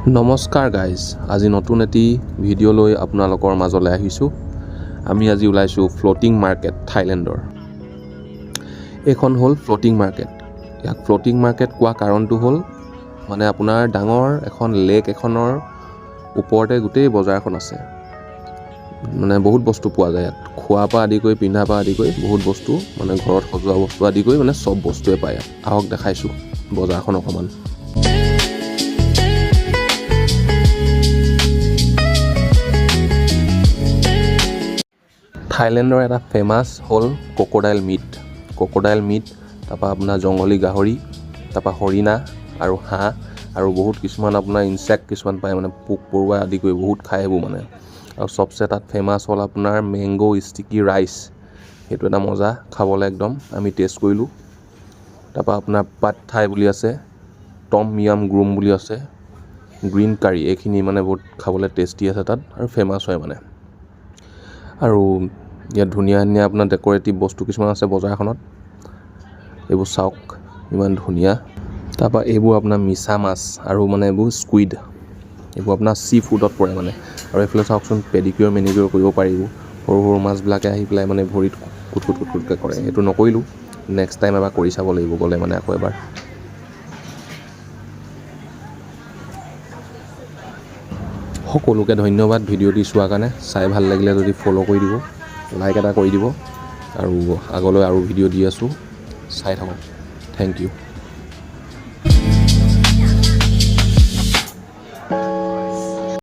নমস্কাৰ গাইজ, আজি নতুন এটি ভিডিঅ' লৈ আপোনালোকৰ মাজলৈ আহিছোঁ। আমি আজি ওলাইছোঁ ফ্লোটিং মাৰ্কেট থাইলেণ্ডৰ। এইখন হ'ল ফ্লোটিং মাৰ্কেট। ইয়াক ফ্লোটিং মাৰ্কেট কোৱা কাৰণটো হ'ল মানে আপোনাৰ ডাঙৰ এখন লেক এখনৰ ওপৰতে গোটেই বজাৰখন আছে। মানে বহুত বস্তু পোৱা যায় ইয়াত, খোৱাৰ পৰা আদি কৰি পিন্ধাৰ পৰা আদি কৰি বহুত বস্তু, মানে ঘৰত সজোৱা বস্তু আদি কৰি মানে চব বস্তুৱে পায় ইয়াত। আহক দেখাইছোঁ বজাৰখন অকণমান। থাইলেণ্ডৰ এটা ফেমাছ হ'ল ক্ৰক'ডাইল মিট, তাৰপৰা আপোনাৰ জংগলী গাহৰি, তাৰপৰা হৰিণা আৰু হাঁহ আৰু বহুত কিছুমান আপোনাৰ ইনচেক্ট কিছুমান পায়, মানে পোক পৰুৱা আদি কৰি বহুত খায় সেইবোৰ মানে। আৰু চবচে তাত ফেমাছ হ'ল আপোনাৰ মেংগ' ষ্টিকি ৰাইচ, সেইটো এটা মজা খাবলৈ একদম, আমি টেষ্ট কৰিলোঁ। তাৰপৰা আপোনাৰ পাড থাই বুলি আছে, টম য়াম গ্ৰুম বুলি আছে, গ্ৰীণ কাৰী, এইখিনি মানে বহুত খাবলৈ টেষ্টি আছে তাত আৰু ফেমাছ হয় মানে। আৰু ইয়াত ধুনীয়া ধুনীয়া আপোনাৰ ডেক'ৰেটিভ বস্তু কিছুমান আছে বজাৰখনত, এইবোৰ চাওক ইমান ধুনীয়া। তাৰপৰা এইবোৰ আপোনাৰ মিছা মাছ আৰু মানে এইবোৰ স্কুইড, এইবোৰ আপোনাৰ চি ফুডত পৰে মানে। আৰু এইফালে চাওকচোন পেডিকিউৰ মেনিকিউৰ কৰিব পাৰিব, সৰু সৰু মাছবিলাকে আহি পেলাই মানে ভৰিত কুটকুটকৈ কৰে। সেইটো নকৰিলোঁ, নেক্সট টাইম এবাৰ কৰি চাব লাগিব গ'লে মানে আকৌ এবাৰ। সকলোকে ধন্যবাদ ভিডিঅ'টি চোৱাৰ কাৰণে। চাই ভাল লাগিলে যদি ফ'ল' কৰি দিব, লাইক এটা কৰি দিব, আৰু আগলৈ আৰু ভিডিঅ' দি আছোঁ, চাই থাকক। Thank U.